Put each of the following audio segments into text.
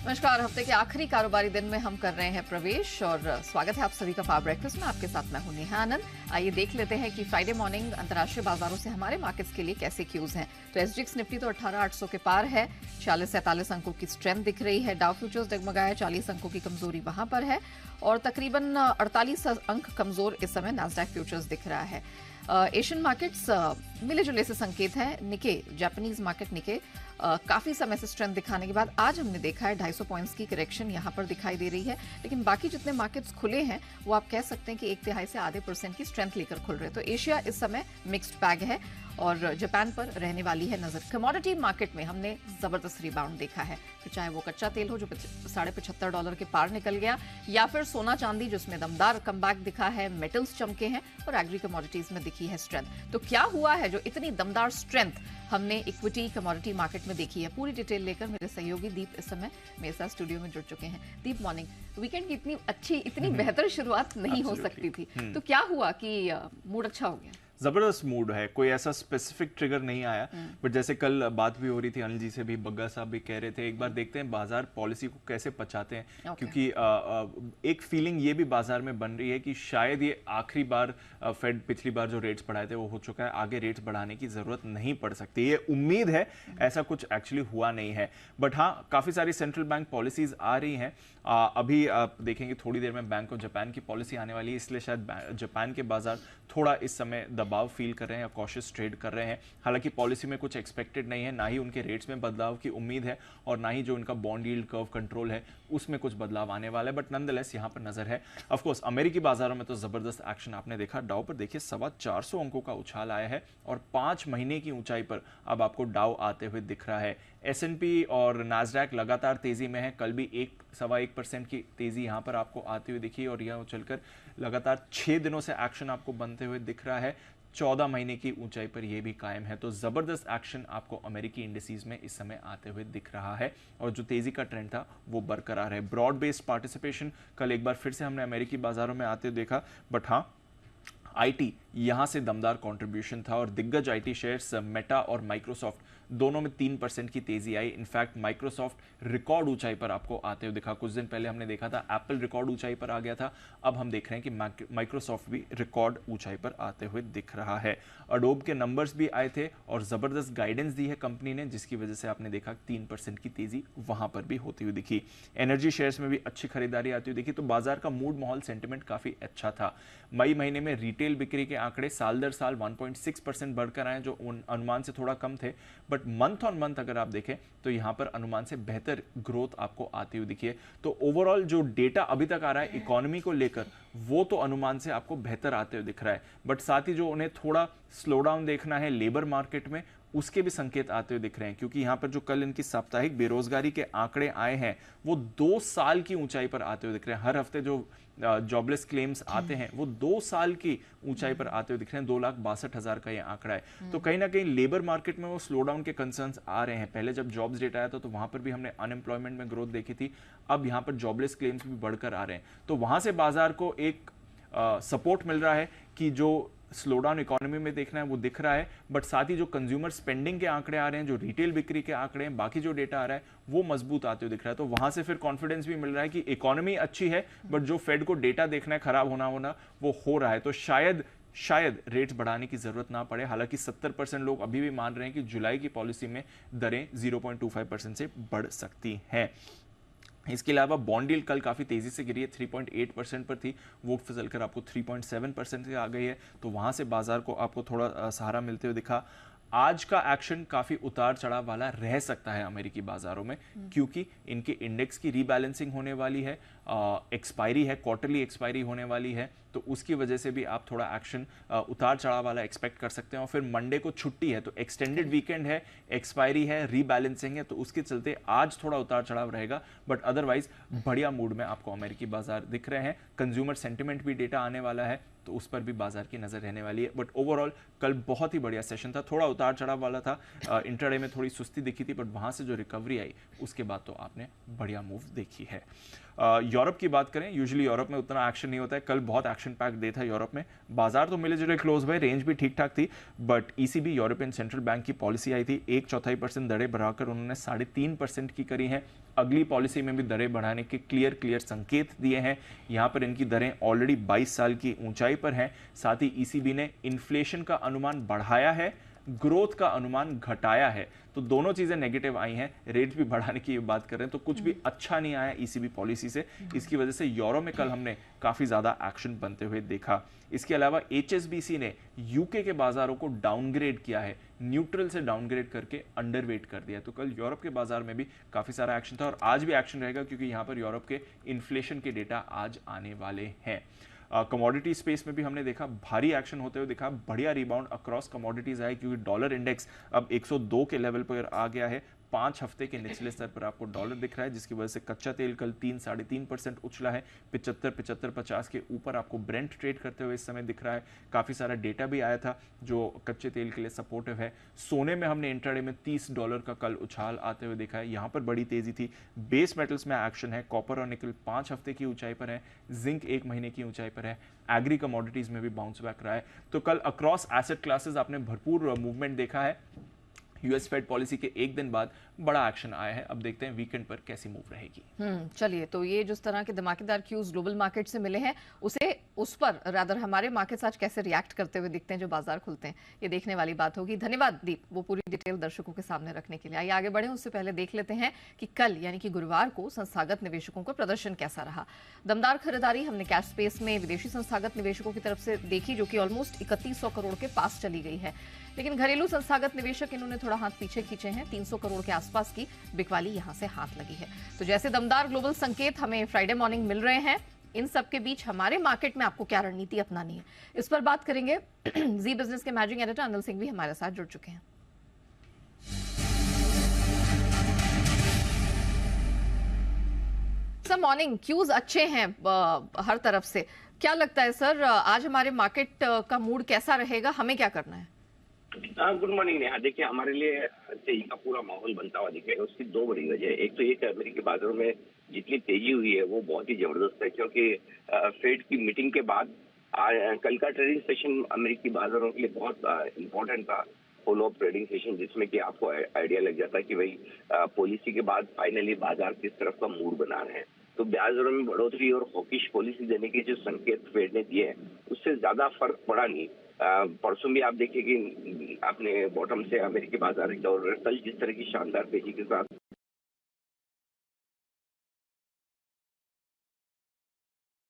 नमस्कार। हफ्ते के आखिरी कारोबारी दिन में हम कर रहे हैं प्रवेश और स्वागत है आप सभी का पावर ब्रेकफास्ट में। आपके साथ मैं हूं नेहा आनंद। आइए देख लेते हैं कि फ्राइडे मॉर्निंग अंतर्राष्ट्रीय बाजारों से हमारे मार्केट्स के लिए कैसे क्यूज हैं। तो एसजीएक्स निफ्टी तो 18,800 के पार है, 46-47 अंकों की स्ट्रेंथ दिख रही है। डाउ फ्यूचर्स डगमगाया, 40 अंकों की कमजोरी वहां पर है और तकरीबन 48 अंक कमजोर इस समय नास्डैक फ्यूचर्स दिख रहा है। एशियन मार्केट्स मिले जुले से संकेत हैं। निके जापानीज मार्केट निके काफी समय से स्ट्रेंथ दिखाने के बाद आज हमने देखा है 250 पॉइंट्स की करेक्शन यहां पर दिखाई दे रही है, लेकिन बाकी जितने मार्केट्स खुले हैं वो आप कह सकते हैं कि 1/3 से आधे % की स्ट्रेंथ लेकर खुल रहे हैं। तो एशिया इस समय मिक्स्ड बैग है और जापान पर रहने वाली है नजर। कमोडिटी मार्केट में हमने जबरदस्त रिबाउंड देखा है, फिर चाहे वो कच्चा तेल हो जो $75 के पार निकल गया, या फिर सोना चांदी जिसमें दमदार कमबैक दिखा है, मेटल्स चमके हैं और एग्री कमोडिटीज में दिखी है स्ट्रेंथ। तो क्या हुआ है जो इतनी दमदार स्ट्रेंथ हमने इक्विटी कमोडिटी मार्केट में देखी है, पूरी डिटेल लेकर मेरे सहयोगी दीप इस समय मेरे साथ स्टूडियो में जुड़ चुके हैं। दीप, मॉर्निंग। वीकेंड की इतनी अच्छी, इतनी बेहतर शुरुआत नहीं हो सकती थी, तो क्या हुआ कि मूड अच्छा हो गया? जबरदस्त मूड है, कोई ऐसा स्पेसिफिक ट्रिगर नहीं आया, बट जैसे कल बात भी हो रही थी, अनिल जी से भी, बग्गा साहब भी कह रहे थे, एक बार देखते हैं बाजार पॉलिसी को कैसे पचाते हैं। क्योंकि एक फीलिंग ये भी बाजार में बन रही है कि शायद ये आखिरी बार फेड पिछली बार जो रेट्स बढ़ाए थे वो हो चुका है, आगे रेट्स बढ़ाने की जरूरत नहीं पड़ सकती। ये उम्मीद है, ऐसा कुछ एक्चुअली हुआ नहीं है, बट हाँ काफी सारी सेंट्रल बैंक पॉलिसीज आ रही हैं। अभी आप देखेंगे थोड़ी देर में बैंक ऑफ जापान की पॉलिसी आने वाली है, इसलिए शायद जापान के बाजार थोड़ा इस समय दबाव फील कर रहे हैं या कॉशियस ट्रेड कर रहे हैं। हालांकि पॉलिसी में कुछ एक्सपेक्टेड नहीं है, ना ही उनके रेट्स में बदलाव की उम्मीद है और ना ही जो उनका बॉन्ड यील्ड कर्व कंट्रोल है उसमें कुछ बदलाव आने वाला है, बट नॉनदलेस यहां पर नजर है। ऑफ कोर्स अमेरिकी बाजारों में तो जबरदस्त एक्शन आपने देखा। डाउ पर देखिए 425 अंकों का उछाल आया है और 5 महीने की ऊंचाई पर अब आपको डाउ आते हुए दिख रहा है। S&P और नास्डैक लगातार तेजी में है, कल भी 1-1.25% की तेजी यहां पर आपको आती हुई दिखी और यह चलकर लगातार 6 दिनों से एक्शन आपको बनते हुए दिख रहा है। 14 महीने की ऊंचाई पर यह भी कायम है, तो जबरदस्त एक्शन आपको अमेरिकी इंडिसेस में इस समय आते हुए दिख रहा है और जो तेजी का ट्रेंड था वो बरकरार है। ब्रॉड बेस्ड पार्टिसिपेशन कल एक बार फिर से हमने अमेरिकी बाजारों में आते हुए देखा, बट हाँ आईटी यहां से दमदार कंट्रीब्यूशन था और दिग्गज आईटी शेयर्स मेटा और माइक्रोसॉफ्ट दोनों में 3% की तेजी आई। इनफैक्ट माइक्रोसॉफ्ट रिकॉर्ड ऊंचाई पर आपको आते हुए दिखा। कुछ दिन पहले हमने देखा था एप्पल रिकॉर्ड ऊंचाई पर आ गया था, अब हम देख रहे हैं कि माइक्रोसॉफ्ट भी रिकॉर्ड ऊंचाई पर आते हुए दिख रहा है। अडोब के नंबर्स भी आए थे और जबरदस्त गाइडेंस दी है कंपनी ने, जिसकी वजह से आपने देखा 3% की तेजी वहां पर भी होती हुई दिखी। एनर्जी शेयर्स में भी अच्छी खरीदारी आती हुई दिखी, तो बाजार का मूड माहौल सेंटिमेंट काफी अच्छा था। मई महीने में रिटेल बिक्री के आंकड़े साल दर साल 1.6% बढ़कर आए, जो अनुमान से थोड़ा कम थे, बट मंथ ऑन मंथ अगर आप देखें तो यहां पर अनुमान से बेहतर ग्रोथ आपको आती हुई दिखी है। तो ओवरऑल जो डेटा अभी तक आ रहा है इकोनॉमी को लेकर वो तो अनुमान से आपको बेहतर आते हुए दिख रहा है, बट साथ ही जो उन्हें थोड़ा स्लो डाउन देखना है लेबर मार्केट में उसके भी संकेत आते हुए दिख रहे हैं। क्योंकि यहां पर जो कल इनकी साप्ताहिक बेरोजगारी के आंकड़े आए हैं वो 2 साल की ऊंचाई पर आते हुए दिख रहे हैं। हर हफ्ते जो जॉबलेस क्लेम्स आते हैं वो 2 साल की ऊंचाई पर आते हुए दिख रहे हैं। 2,62,000 का ये आंकड़ा है, तो कहीं ना कहीं लेबर मार्केट में वो स्लो डाउन के कंसर्न्स आ रहे हैं। पहले जब जॉब्स डेटा आया था तो वहां पर भी हमने अनएम्प्लॉयमेंट में ग्रोथ देखी थी, अब यहां पर जॉबलेस क्लेम्स भी बढ़कर आ रहे हैं, तो वहां से बाजार को एक सपोर्ट मिल रहा है कि जो स्लो डाउन इकोनॉमी में देखना है वो दिख रहा है, बट साथ ही जो कंज्यूमर स्पेंडिंग के आंकड़े आ रहे हैं, जो रिटेल बिक्री के आंकड़े हैं, बाकी जो डेटा आ रहा है वो मजबूत आते हुए दिख रहा है। तो वहां से फिर कॉन्फिडेंस भी मिल रहा है कि इकोनॉमी अच्छी है, बट जो फेड को डेटा देखना है खराब होना वो हो रहा है, तो शायद रेट्स बढ़ाने की जरूरत ना पड़े। हालांकि 70% लोग अभी भी मान रहे हैं कि जुलाई की पॉलिसी में दरें 0.25% से बढ़ सकती हैं। इसके अलावा बॉन्ड यील्ड कल काफ़ी तेज़ी से गिरी है, 3.8% पर थी, वो फिसलकर आपको 3.7% से आ गई है, तो वहाँ से बाजार को आपको थोड़ा सहारा मिलते हुए दिखा। आज का एक्शन काफ़ी उतार चढ़ाव वाला रह सकता है अमेरिकी बाजारों में, क्योंकि इनके इंडेक्स की रीबैलेंसिंग होने वाली है, एक्सपायरी है, क्वार्टरली एक्सपायरी होने वाली है, तो उसकी वजह से भी आप थोड़ा एक्शन उतार चढ़ाव वाला एक्सपेक्ट कर सकते हैं। और फिर मंडे को छुट्टी है, तो एक्सटेंडेड वीकेंड है, एक्सपायरी है, रीबैलेंसिंग है, तो उसके चलते आज थोड़ा उतार चढ़ाव रहेगा, बट अदरवाइज बढ़िया मूड में आपको अमेरिकी बाजार दिख रहे हैं। कंज्यूमर सेंटिमेंट भी डेटा आने वाला है, तो उस पर भी बाजार की नज़र रहने वाली है। बट ओवरऑल कल बहुत ही बढ़िया सेशन था, थोड़ा उतार चढ़ाव वाला था, इंट्राडे में थोड़ी सुस्ती दिखी थी, बट वहाँ से जो रिकवरी आई उसके बाद तो आपने बढ़िया मूव देखी है। यूरोप की बात करें, यूजुअली यूरोप में उतना एक्शन नहीं होता है, कल बहुत एक्शन पैक डे था यूरोप में। बाजार तो मिले जुले क्लोज हुए, रेंज भी ठीक ठाक थी, but ECB European central bank की पॉलिसी आई थी, 1/4% दरें बढ़ाकर उन्होंने 3.5% की करी हैं। अगली पॉलिसी में भी दरें बढ़ाने के क्लियर संकेत दिए हैं। यहाँ पर इनकी दरें ऑलरेडी 22 साल की ऊंचाई पर हैं। साथ ही ईसीबी ने इन्फ्लेशन का अनुमान बढ़ाया है, ग्रोथ का अनुमान घटाया है, तो दोनों चीजें नेगेटिव आई हैं। रेट भी बढ़ाने की बात कर रहे हैं तो कुछ भी अच्छा नहीं आया ईसीबी पॉलिसी से। इसकी वजह से यूरो में कल हमने काफी ज्यादा एक्शन बनते हुए देखा। इसके अलावा एचएसबीसी ने यूके के बाजारों को डाउनग्रेड किया है, न्यूट्रल से डाउनग्रेड करके अंडरवेट कर दिया। तो कल यूरोप के बाजार में भी काफी सारा एक्शन था और आज भी एक्शन रहेगा, क्योंकि यहां पर यूरोप के इन्फ्लेशन के डेटा आज आने वाले हैं। कमोडिटी स्पेस में भी हमने देखा भारी एक्शन होते हुए दिखा, बढ़िया रिबाउंड अक्रॉस कमोडिटीज आए, क्योंकि डॉलर इंडेक्स अब 102 के लेवल पर आ गया है। 5 हफ्ते के निचले स्तर पर आपको डॉलर दिख रहा है, जिसकी वजह से कच्चा तेल कल 3-3.5% उछला है। 75-50 के ऊपर आपको ब्रेंट ट्रेड करते हुए इस समय दिख रहा है। काफी सारा डेटा भी आया था जो कच्चे तेल के लिए सपोर्टिव है। सोने में हमने इंट्राडे में $30 का कल उछाल आते हुए देखा है, यहाँ पर बड़ी तेजी थी। बेस मेटल्स में एक्शन है, कॉपर और निकल 5 हफ्ते की ऊंचाई पर है, जिंक 1 महीने की ऊंचाई पर है। एग्री कमोडिटीज में भी बाउंस बैक रहा है। तो कल अक्रॉस एसेट क्लासेस आपने भरपूर मूवमेंट देखा है। यूएस फेड पॉलिसी के एक दिन बाद बड़ा एक्शन आया है। अब देखते हैं वीकेंड पर कैसी मूव रहेगी। चलिए, तो ये जिस तरह के धमाकेदार क्यूज ग्लोबल मार्केट से मिले हैं, उस पर रादर हमारे मार्केट्स आज कैसे रिएक्ट करते हुए दिखते हैं जो बाजार खुलते हैं, ये देखने वाली बात होगी। धन्यवाद दीप, वो पूरी डिटेल दर्शकों के सामने रखने के लिए। आइए आगे बढ़े, उससे पहले देख लेते हैं कि कल यानी कि गुरुवार को संस्थागत निवेशकों का प्रदर्शन कैसा रहा। दमदार खरीदारी हमने कैश स्पेस में विदेशी संस्थागत निवेशकों की तरफ से देखी, जो कि ऑलमोस्ट 3100 करोड़ के पास चली गई है। लेकिन घरेलू संस्थागत निवेशक इन्होंने थोड़ा हाथ पीछे खींचे हैं, 300 करोड़ के आसपास की बिकवाली यहां से हाथ लगी है। तो जैसे दमदार ग्लोबल संकेत हमें फ्राइडे मॉर्निंग मिल रहे हैं, इन सब के बीच हमारे मार्केट में आपको क्या रणनीति अपनानी है, इस पर बात करेंगे। जी बिजनेस के मैनेजिंग एडिटर अनिल सिंह भी हमारे साथ जुड़ चुके हैं। सर मॉर्निंग, क्यूज अच्छे हैं हर तरफ से, क्या लगता है सर आज हमारे मार्केट का मूड कैसा रहेगा, हमें क्या करना है? Good morning Neha. देखिए, हमारे लिए तेजी का पूरा माहौल बनता हुआ दिखेगा। उसकी दो बड़ी वजह है। एक तो ये कि अमेरिकी बाजारों में जितनी तेजी हुई है वो बहुत ही जबरदस्त है, क्योंकि फेड की मीटिंग के बाद कल का ट्रेडिंग सेशन अमेरिकी बाजारों के लिए बहुत इंपॉर्टेंट था। फॉलो अप ट्रेडिंग सेशन, जिसमें कि आपको आइडिया लग जाता है कि भाई पॉलिसी के बाद फाइनली बाजार किस तरफ का मूड बना रहे हैं। तो ब्याज दरों में बढ़ोतरी और हॉकिश पॉलिसी देने के जो संकेत फेड ने दिए हैं, उससे ज्यादा फर्क पड़ा नहीं। परसों भी आप देखिए कि आपने बॉटम से अमेरिकी बाजार और कल जिस तरह की शानदार तेजी के साथ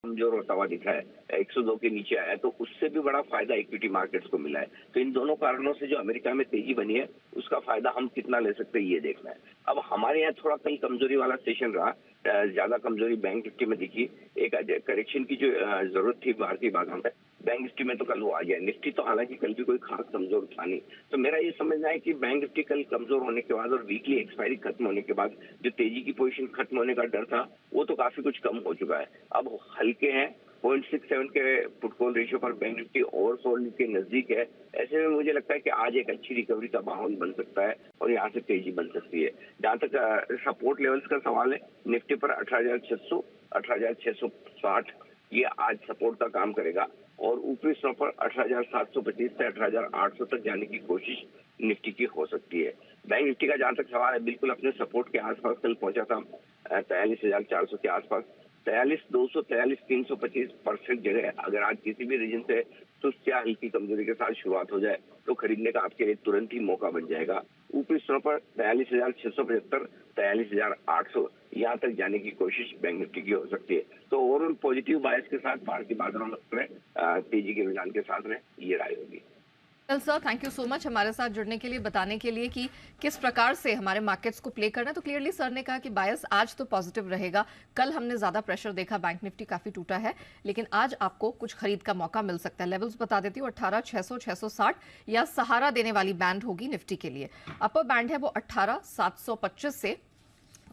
कमजोर होता हुआ दिखा है, 102 के नीचे आया, तो उससे भी बड़ा फायदा इक्विटी मार्केट्स को मिला है। तो इन दोनों कारणों से जो अमेरिका में तेजी बनी है, उसका फायदा हम कितना ले सकते हैं ये देखना है। अब हमारे यहाँ थोड़ा कल कमजोरी वाला सेशन रहा, ज्यादा कमजोरी बैंक निफ्टी में दिखी। एक करेक्शन की जो जरूरत थी भारतीय बाजार में, बैंक निफ्टी में तो कल वो आ गया। निफ्टी तो हालांकि कल भी कोई खास कमजोर था नहीं। तो मेरा ये समझना है कि बैंक निफ्टी कल कमजोर होने के बाद और वीकली एक्सपायरी खत्म होने के बाद जो तेजी की पोजीशन खत्म होने का डर था, वो तो काफी कुछ कम हो चुका है। अब हल्के हैं, 0.67 के पुट कॉल रेशियो पर बैंक निफ्टी ओवरसोल्ड के नजदीक है। ऐसे में मुझे लगता है कि आज एक अच्छी रिकवरी का माहौल बन सकता है और यहाँ से तेजी बन सकती है। जहाँ तक सपोर्ट लेवल्स का सवाल है, निफ्टी पर 18,600, 18,660 ये आज सपोर्ट का काम करेगा और ऊपरी स्तर पर 18,725 से 18,800 तक जाने की कोशिश निफ्टी की हो सकती है। बैंक निफ्टी का जहां तक सवाल है, बिल्कुल अपने सपोर्ट के आसपास कल पहुंचा था, 43,400 के आसपास। 43,200, 43,325 परसेंट जगह अगर आज किसी भी रीजन से सुस्त या हल्की कमजोरी के साथ शुरुआत हो जाए तो खरीदने का आपके लिए तुरंत ही मौका बन जाएगा। ऊपरी स्तर पर 43,675, 43,800 यहाँ तक जाने की कोशिश बैंक निफ्टी की हो सकती है। तो ओवरऑल पॉजिटिव बायस के साथ भारतीय बाजारों में तेजी के रुझान के साथ में ये राय होगी। Sir thank you so much हमारे साथ जुड़ने के लिए, बताने के लिए कि किस प्रकार से हमारे मार्केट्स को प्ले करना है। तो क्लियरली सर ने कहा कि बायस आज तो पॉजिटिव रहेगा। कल हमने ज्यादा प्रेशर देखा, बैंक निफ्टी काफी टूटा है, लेकिन आज आपको कुछ खरीद का मौका मिल सकता है। लेवल्स बता देती हूँ, 18,600, 660 या सहारा देने वाली बैंड होगी निफ्टी के लिए। अपर बैंड है वो 18,725 से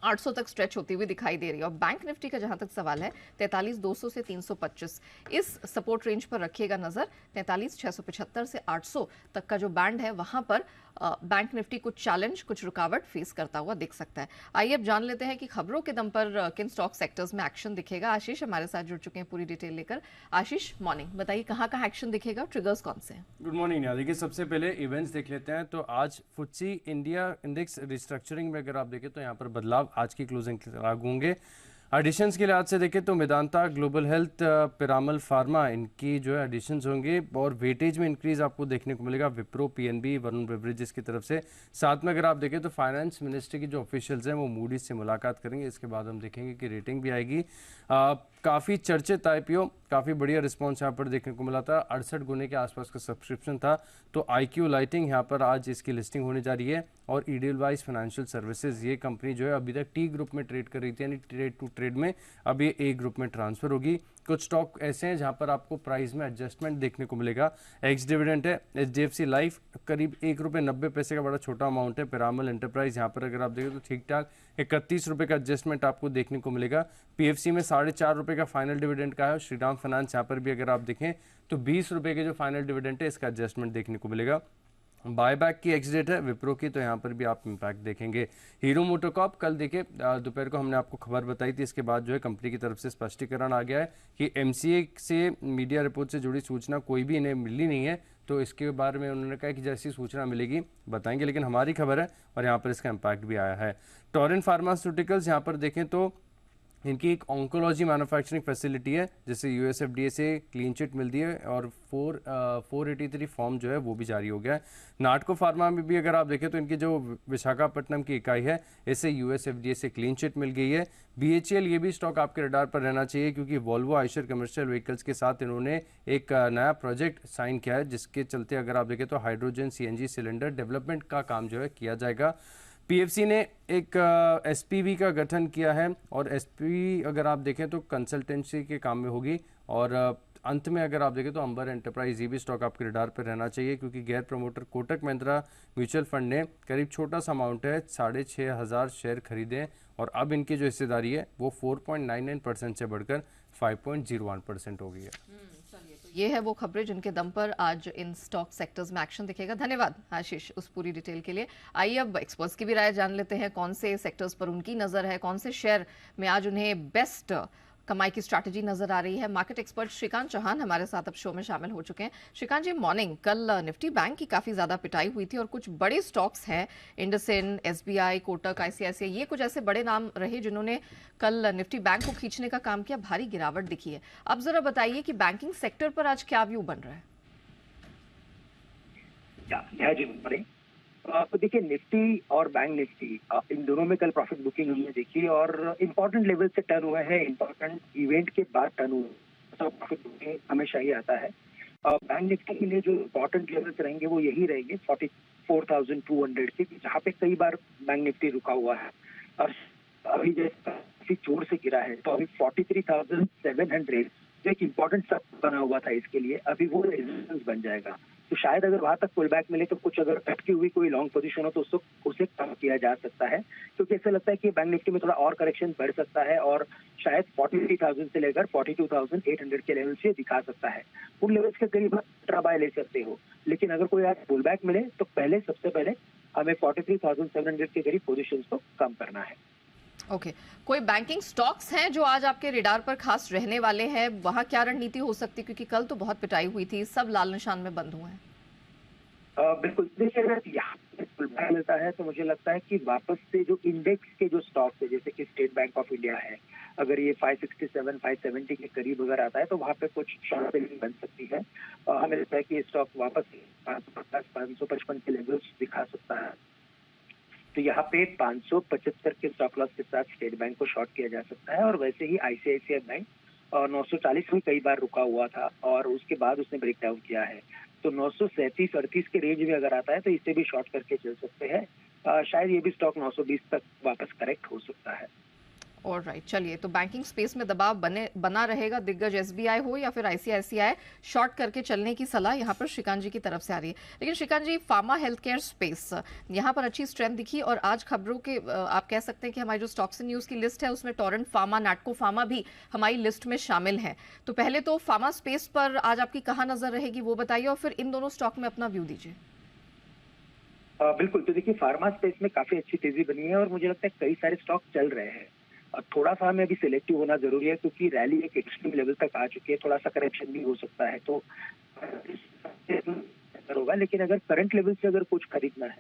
800 तक स्ट्रेच होती हुई दिखाई दे रही है। और बैंक निफ्टी का जहां तक सवाल है 43,200 से 325 इस सपोर्ट रेंज पर रखिएगा नजर। 43,675 से 800 तक का जो बैंड है वहां पर बैंक निफ्टी कुछ चैलेंज, कुछ रुकावट फेस करता हुआ दिख सकता है। आइए अब जान लेते हैं कि खबरों के दम पर किन स्टॉक सेक्टर्स में एक्शन दिखेगा। आशीष हमारे साथ जुड़ चुके हैं पूरी डिटेल लेकर। आशीष, मॉर्निंग, बताइए कहाँ कहाँ एक्शन दिखेगा, ट्रिगर्स कौन से हैं? Good morning. देखिए, सबसे पहले इवेंट्स देख लेते हैं। तो आज फुट्सी इंडिया इंडेक्स रिस्ट्रक्चरिंग में अगर आप देखें तो यहाँ पर बदलाव आज की क्लोजिंग के लागू होंगे। एडिशंस के लिहाज से देखें तो Medanta, global health, Piramal pharma, इनकी जो है एडिशंस होंगे और वेटेज में इंक्रीज आपको देखने को मिलेगा विप्रो, पीएनबी, वरुण बेवरेजेस की तरफ से। साथ में अगर आप देखें तो फाइनेंस मिनिस्ट्री की जो ऑफिशियल्स हैं वो मूडीज से मुलाकात करेंगे। इसके बाद हम देखेंगे कि रेटिंग भी आएगी। काफ़ी चर्चित आईपीओ, काफ़ी बढ़िया रिस्पॉन्स यहाँ पर देखने को मिला था। 68 गुने के आसपास का सब्सक्रिप्शन था। तो IQ लाइटिंग यहाँ पर आज इसकी लिस्टिंग होने जा रही है। और ईडेलवाइज फाइनेंशियल सर्विसेज, ये कंपनी जो है अभी तक टी ग्रुप में ट्रेड कर रही थी, यानी ट्रेड टू ट्रेड में, अब ये ए ग्रुप में ट्रांसफर होगी। कुछ स्टॉक ऐसे हैं जहां पर आपको प्राइस में एडजस्टमेंट देखने को मिलेगा। एक्स डिविडेंड है HDFC लाइफ, करीब ₹1.90 का बड़ा छोटा अमाउंट है। पिरामल एंटरप्राइज, यहाँ पर अगर आप देखें तो ठीक ठाक 31 रुपये का एडजस्टमेंट आपको देखने को मिलेगा। PFC में ₹4.5 का फाइनल डिविडेंड का है। श्रीराम फाइनेंस, यहाँ पर भी अगर आप देखें तो 20 रुपये के जो फाइनल डिविडेंड है इसका एडजस्टमेंट देखने को मिलेगा। बायबैक की एक्स डेट है विप्रो की, तो यहाँ पर भी आप इम्पैक्ट देखेंगे। हीरो मोटोकॉर्प, कल देखिए दोपहर को हमने आपको खबर बताई थी, इसके बाद जो है कंपनी की तरफ से स्पष्टीकरण आ गया है कि MCA से मीडिया रिपोर्ट से जुड़ी सूचना कोई भी इन्हें मिली नहीं है। तो इसके बारे में उन्होंने कहा कि जैसी सूचना मिलेगी बताएंगे, लेकिन हमारी खबर है और यहाँ पर इसका इम्पैक्ट भी आया है। टोरेंट फार्मास्यूटिकल्स, यहाँ पर देखें तो इनकी एक ऑन्कोलॉजी मैन्युफैक्चरिंग फैसिलिटी है जिससे USFDA से क्लीन चिट मिलती है और 483 फॉर्म जो है वो भी जारी हो गया है। नाटको फार्मा में भी अगर आप देखें तो इनकी जो विशाखापट्टनम की इकाई है इससे USFDA से क्लीन चिट मिल गई है। BHEL, ये भी स्टॉक आपके रडार पर रहना चाहिए क्योंकि वॉल्वो आइशर कमर्शियल व्हीकल्स के साथ इन्होंने एक नया प्रोजेक्ट साइन किया है, जिसके चलते अगर आप देखें तो हाइड्रोजन CNG सिलेंडर डेवलपमेंट का काम जो है किया जाएगा। PFC ने एक SPV का गठन किया है और SPV अगर आप देखें तो कंसल्टेंसी के काम में होगी। और अंत में अगर आप देखें तो अंबर एंटरप्राइज, ये भी स्टॉक आपके रडार पर रहना चाहिए क्योंकि गैर promoter Kotak Mahindra mutual fund ने करीब छोटा सा अमाउंट है 6,500 शेयर खरीदे और अब इनकी जो हिस्सेदारी है वो 4.99% से बढ़कर 5.01% हो गई है। ये है वो खबरें जिनके दम पर आज इन स्टॉक सेक्टर्स में एक्शन दिखेगा। धन्यवाद आशीष उस पूरी डिटेल के लिए। आइए अब एक्सपर्ट्स की भी राय जान लेते हैं, कौन से सेक्टर्स पर उनकी नजर है, कौन से शेयर में आज उन्हें बेस्ट कमाई की स्ट्रैटेजी नजर आ रही है। मार्केट एक्सपर्ट श्रीकांत चौहान हमारे साथ अब शो में शामिल हो चुके हैं। श्रीकांत जी, मॉर्निंग, कल निफ्टी बैंक की काफी ज्यादा पिटाई हुई थी और कुछ बड़े स्टॉक्स हैं, इंडसइंड, SBI, कोटक, ICICI, ये कुछ ऐसे बड़े नाम रहे जिन्होंने कल निफ्टी बैंक को खींचने का काम किया, भारी गिरावट दिखी है। अब जरा बताइए कि बैंकिंग सेक्टर पर आज क्या व्यू बन रहा है? तो देखिए, निफ्टी और बैंक निफ्टी इन दोनों में कल प्रॉफिट बुकिंग हमने देखी और इम्पोर्टेंट लेवल से टर्न हुए हैं। इम्पोर्टेंट इवेंट के बाद टर्न हुए, तो प्रॉफिट बुकिंग हमेशा ही आता है। बैंक निफ्टी के लिए जो इम्पोर्टेंट लेवल्स रहेंगे वो यही रहेंगे 44,200 के, जहाँ पे कई बार बैंक निफ्टी रुका हुआ है। और अभी जैसे काफी जोर से गिरा है तो अभी 43,700 जो एक इम्पोर्टेंट सब बना हुआ था इसके लिए, अभी वो रेजिस्टेंस बन जाएगा। तो शायद अगर वहां तक पुल बैक मिले तो कुछ अगर अटकी हुई कोई लॉन्ग पोजीशन हो तो उसको उसे कम किया जा सकता है, क्योंकि ऐसा लगता है कि बैंक निफ्टी में थोड़ा और करेक्शन बढ़ सकता है और शायद 43,000 से लेकर 42,800 के लेवल से दिखा सकता है। उन लेवल्स के करीब ट्रा बाय ले सकते हो, लेकिन अगर कोई आज पुल बैक मिले तो सबसे पहले हमें 43,700 के करीब पोजीशंस को कम करना है। ओके, कोई बैंकिंग स्टॉक्स हैं जो आज आपके रिडार पर खास रहने वाले हैं? वहां क्या रणनीति हो सकती है, क्योंकि कल तो बहुत पिटाई हुई थी, सब लाल निशान में बंद हुए हैं। बिल्कुल, देखिए अगर यहाँ पुलबैक मिलता है तो मुझे लगता है कि वापस से जो इंडेक्स के जो स्टॉक्स है, जैसे कि स्टेट बैंक ऑफ इंडिया है, अगर ये 567, 570 के करीब अगर आता है तो वहाँ पे कुछ शॉर्ट सेलिंग बन सकती है। हमें लगता है कि ये स्टॉक वापस 555 के लेवल्स दिखा सकता है। तो यहाँ पे 575 के स्टॉप लॉस के साथ स्टेट बैंक को शॉर्ट किया जा सकता है। और वैसे ही ICICI बैंक 940 में कई बार रुका हुआ था और उसके बाद उसने ब्रेक डाउन किया है, तो 937-38 के रेंज में अगर आता है तो इसे भी शॉर्ट करके चल सकते हैं। शायद ये भी स्टॉक 920 तक वापस करेक्ट हो सकता है। ऑलराइट, चलिए, तो बैंकिंग स्पेस में दबाव बना रहेगा, दिग्गज एसबीआई हो या फिर आईसीआईसीआई, शॉर्ट करके चलने की सलाह यहाँ पर श्रीकांत जी की तरफ से आ रही है। लेकिन श्रीकांत जी, फार्मा हेल्थ केयर स्पेस यहाँ पर अच्छी स्ट्रेंथ दिखी, और आज खबरों के आप कह सकते हैं कि हमारी जो स्टॉक्स न्यूज की लिस्ट है उसमें टोरेंट फार्मा, नैटको फार्मा भी हमारी लिस्ट में शामिल है। तो पहले तो फार्मा स्पेस पर आज आपकी कहाँ नजर रहेगी वो बताइए, और फिर इन दोनों स्टॉक में अपना व्यू दीजिए। बिल्कुल, तो देखिए फार्मा स्पेस में काफी अच्छी तेजी बनी है और मुझे लगता है कई सारे स्टॉक चल रहे हैं। और थोड़ा सा हमें अभी सिलेक्टिव होना जरूरी है क्योंकि रैली एक एक्सट्रीम लेवल तक आ चुकी है, थोड़ा सा करेक्शन भी हो सकता है, तो होगा। लेकिन अगर करंट लेवल से अगर कुछ खरीदना है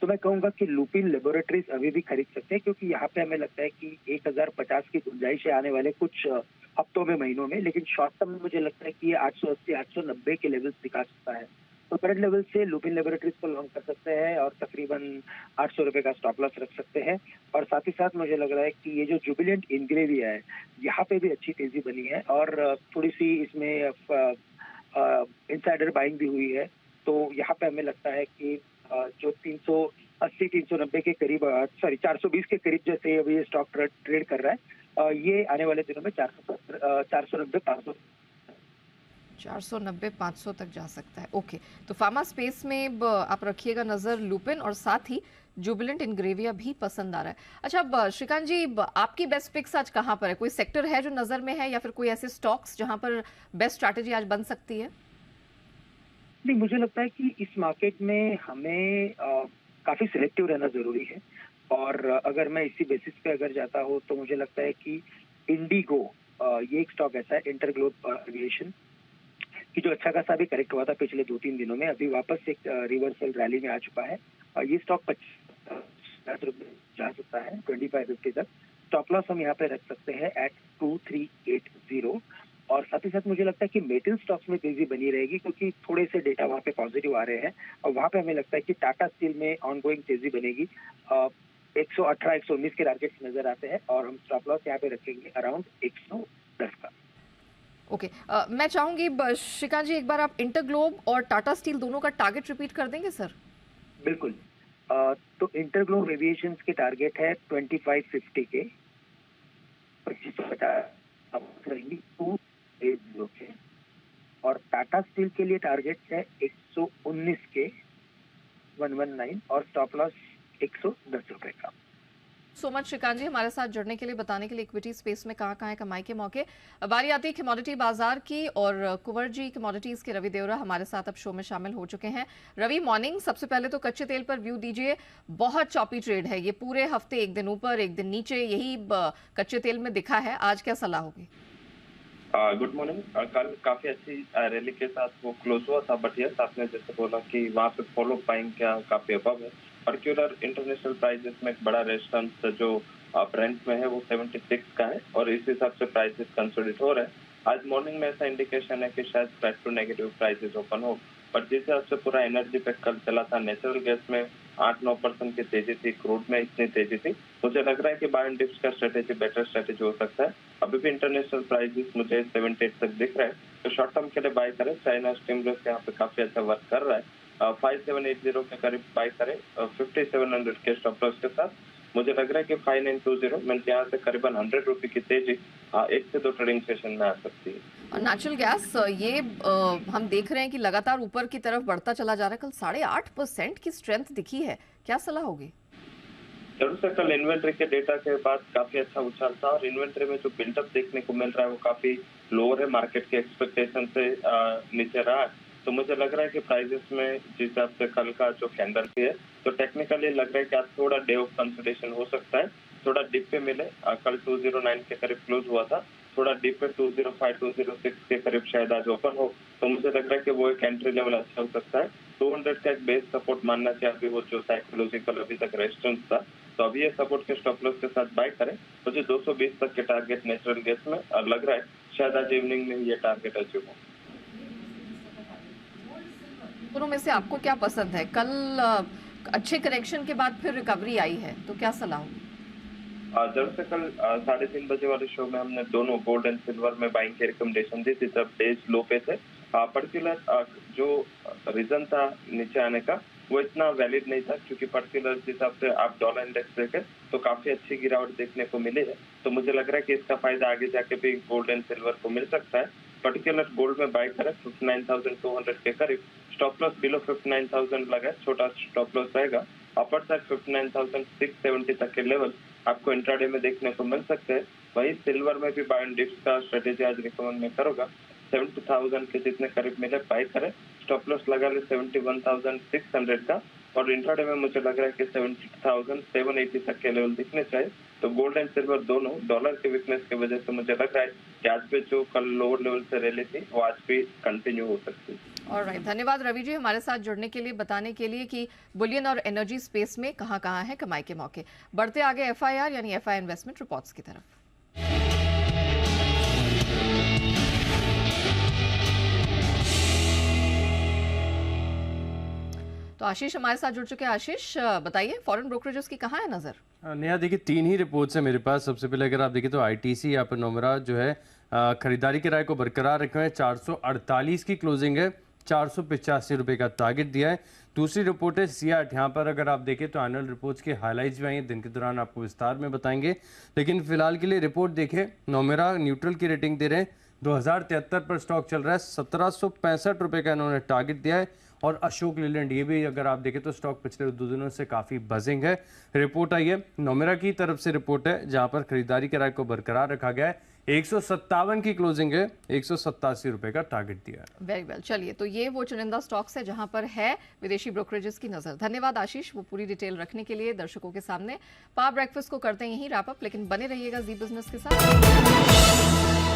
तो मैं कहूंगा कि लुपिन लेबोरेटरीज अभी भी खरीद सकते हैं, क्योंकि यहाँ पे हमें लगता है कि 1050 की गुंजाइश है आने वाले कुछ हफ्तों में, महीनों में। लेकिन शॉर्ट टर्म में मुझे लगता है कि ये 880 890 के लेवल्स दिखा सकता है। तो करंट लेवल से लुपिन लेबोरेटरीज को लॉन्ग कर सकते हैं और तकरीबन 800 रुपए का स्टॉप लॉस रख सकते हैं। और साथ ही साथ मुझे लग रहा है कि ये जो जुबिलेंट इनग्रेविया है, यहाँ पे भी अच्छी तेजी बनी है और थोड़ी सी इसमें इनसाइडर बाइंग भी हुई है। तो यहाँ पे हमें लगता है कि जो 380 390 के करीब, 420 के करीब जैसे अभी ये स्टॉक ट्रेड कर रहा है, ये आने वाले दिनों में 490 500 तक जा सकता है। ओके, तो फार्मा स्पेस में आप रखिएगा नजर लुपिन, और साथ ही जुबिलेंट इनग्रेविया भी पसंद आ रहा है। अच्छा, अब श्रीकांत जी, आपकी बेस्ट पिक्स आज कहाँ पर है? कोई सेक्टर है जो नजर में है या फिर कोई ऐसे स्टॉक्स जहां पर बेस्ट स्ट्रैटेजी आज बन सकती है? नहीं, मुझे लगता है कि इस मार्केट में हमें काफी सिलेक्टिव रहना जरूरी है। और अगर मैं इसी बेसिस पे अगर जाता हूँ तो मुझे लगता है कि इंडिगो, ये एक स्टॉक ऐसा है, इंटरग्लोब एविएशन, कि जो अच्छा खासा भी करेक्ट हुआ था पिछले 2-3 दिनों में, अभी वापस एक रिवर्सल रैली में आ चुका है। और ये स्टॉक 50 रुपए जा सकता है 2550 तक। स्टॉप लॉस हम यहाँ पे रख सकते हैं एट 2380। और साथ ही साथ मुझे लगता है कि मेटल स्टॉक्स में तेजी बनी रहेगी क्योंकि थोड़े से डेटा वहाँ पे पॉजिटिव आ रहे हैं, और वहाँ पे हमें लगता है कि टाटा स्टील में ऑनगोइंग तेजी बनेगी। 118 119 के टारगेट्स नजर आते हैं और हम स्टॉप लॉस यहाँ पे रखेंगे अराउंड 110 का। ओके, मैं चाहूंगी श्रीकांत जी, एक बार आप इंटरग्लोब और टाटा स्टील दोनों का टारगेट रिपीट कर देंगे सर? बिल्कुल। तो इंटरग्लोब एविएशन के टारगेट है 2550 के, 2550 के, और टाटा स्टील के लिए टारगेट है 119 के 119, और स्टॉप लॉस 110 रुपए का। सो मच श्रीकांत जी, हमारे साथ जुड़ने के लिए, बताने के लिए इक्विटी स्पेस में कहाँ कहाँ है कमाई के मौके। बारी आती है कमोडिटी बाजार की, और कुंवर जी कमोडिटीज के रवि देवरा हमारे साथ अब शो में शामिल हो चुके हैं। रवि, मॉर्निंग। सबसे पहले तो कच्चे तेल पर व्यू दीजिए। बहुत चॉपी ट्रेड है ये पूरे हफ्ते, एक दिन ऊपर एक दिन नीचे, यही कच्चे तेल में दिखा है। आज क्या सलाह होगी? Good morning. कल काफी अच्छी रैली के साथ वो क्लोज हुआ था, बट यस आपने जैसे बोला कि वहाँ पे फॉलो पाइंग क्या काफी अबव है। पर्टिकुलर इंटरनेशनल प्राइसेस में एक बड़ा रेजिस्टेंस जो ब्रेंट में है वो 76 का है, और इस हिसाब से प्राइसेस कंसोलिडेट हो रहे हैं। आज मॉर्निंग में ऐसा इंडिकेशन है कि शायद flat to negative prices open हो, पर जिस हिसाब से पूरा एनर्जी पे कल चला था, नेचुरल गैस में 8-9% की तेजी थी, क्रूड में इतनी तेजी थी, मुझे लग रहा है कि बाय एंड डिप्स का स्ट्रेटेजी बेटर स्ट्रेटेजी हो सकता है। अभी भी इंटरनेशनल प्राइसेस मुझे 78 तक दिख रहा है, तो शॉर्ट टर्म के लिए बाय करें। चाइना स्टिमुलस यहाँ पे काफी अच्छा वर्क कर रहा है। 5780 के करीब बाय करें 5700 के स्टॉप लॉस के साथ। मुझे लग रहा है कि 5920 मीन यहाँ से करीबन 100 रुपए की तेजी 1 से 2 ट्रेडिंग सेशन में आ सकती है। और नेचुरल गैस, ये हम देख रहे हैं कि लगातार ऊपर की तरफ बढ़ता चला जा रहा है। कल 8.5% की स्ट्रेंथ दिखी है, क्या सलाह होगी? जरूर से कल इन्वेंट्री के डेटा के बाद काफी अच्छा उछाल था, और इन्वेंट्री में जो बिल्डअप देखने को मिल रहा है वो काफी लोअर है, मार्केट के एक्सपेक्टेशन से नीचे रहा है। तो मुझे लग रहा है कि प्राइसेस में जिस हिसाब से कल का जो कैंडल है, तो टेक्निकली लग रहा है कि आज थोड़ा डे ऑफ कंसोलिडेशन हो सकता है, थोड़ा डिप पे मिले। कल 209 के करीब क्लोज हुआ था, थोड़ा डिप पे 205 206 के करीब शायद आज ओपन हो, तो मुझे लग रहा है कि वो एक एंट्री लेवल अच्छा हो सकता है। 200 का एक बेस सपोर्ट मानना चाहिए, अभी वो जो साइकोलॉजिकल अभी तक रेजिस्टेंस था, तो अभी ये सपोर्ट के स्टॉप लॉस के साथ बाय करें। तो जो 220 तक के टारगेट नेचुरल गैस में लग रहा है शायद आज इवनिंग में ये टारगेट अचीव हो। दोनों में से आपको क्या पसंद है? कल अच्छे करेक्शन के बाद फिर रिकवरी आई है, तो क्या सलाह होगी? जरूर से कल 3:30 बजे वाले शो में हमने दोनों गोल्ड एंड सिल्वर में बाइंग की रिकमेंडेशन दी थी, जब डेज लो पे थे। पर्टिकुलर जो रीजन था नीचे आने का, वो इतना वैलिड नहीं था, क्योंकि पर्टिकुलर हिसाब से आप डॉलर इंडेक्स देखें तो काफी अच्छी गिरावट देखने को मिली है। तो मुझे लग रहा है कि इसका फायदा आगे जाके भी गोल्ड एंड सिल्वर को मिल सकता है। पर्टिकुलर गोल्ड में बाय करें 59,200 के करीब, स्टॉप लॉस बिलो 59,000 लगा, छोटा स्टॉप लॉस रहेगा। अपर साइड 59,670 तक के लेवल आपको इंट्राडे में देखने को मिल सकते हैं। वही सिल्वर में भी बाय एंड डिप्स का स्ट्रेटेजी आज रिकमेंड में करूंगा। 70,000 के जितने करीब मिले बाय करें, स्टॉप लॉस लगा ले 71,600 का, और इंट्राडे में मुझे लग रहा है कि 70,780 तक के लेवल दिखने चाहिए। तो गोल्ड एंड सिल्वर दोनों डॉलर के वीकनेस की वजह से मुझे लग रहा है कि आज पे जो कल लोअर लेवल से रैली थी वो आज भी कंटिन्यू हो सकती है। ऑलराइट, धन्यवाद रवि जी हमारे साथ जुड़ने के लिए, बताने के लिए कि बुलियन और एनर्जी स्पेस में कहां है कमाई के मौके। बढ़ते आगे FIR यानी FI इन्वेस्टमेंट रिपोर्ट्स की तरफ। तो आशीष हमारे साथ जुड़ चुके हैं। आशीष बताइए, फॉरेन ब्रोकरेजेस की कहाँ है नजर? नेहा देखिए, 3 ही रिपोर्ट्स है मेरे पास। सबसे पहले अगर आप देखिए तो ITC यहाँ पर नोमरा जो है खरीदारी की राय को बरकरार रखे हुए 448 की क्लोजिंग है, 485 रुपये का टारगेट दिया है। दूसरी रिपोर्ट है CEAT। यहाँ पर अगर आप देखें तो एनुअल रिपोर्ट्स के हाईलाइट्स भी आई हैं, दिन के दौरान आपको विस्तार में बताएंगे। लेकिन फिलहाल के लिए रिपोर्ट देखें, नोमेरा न्यूट्रल की रेटिंग दे रहे हैं, 2073 पर स्टॉक चल रहा है, 1765 रुपये का इन्होंने टारगेट दिया है। और अशोक लीलैंड ये भी अगर आप देखें तो स्टॉक पिछले 2 दिनों से काफ़ी बजिंग है। रिपोर्ट आई है, नोमेरा की तरफ से रिपोर्ट है जहां पर खरीदारी के राय को बरकरार रखा गया है, 157 की क्लोजिंग है, 187 रुपये का टारगेट दिया है। वेरी वेल, चलिए तो ये वो चुनिंदा स्टॉक्स है जहां पर है विदेशी ब्रोकरेजेस की नजर। धन्यवाद आशीष वो पूरी डिटेल रखने के लिए दर्शकों के सामने। पावर ब्रेकफास्ट को करते हैं यहीं रैप अप, लेकिन बने रहिएगा जी बिजनेस के साथ।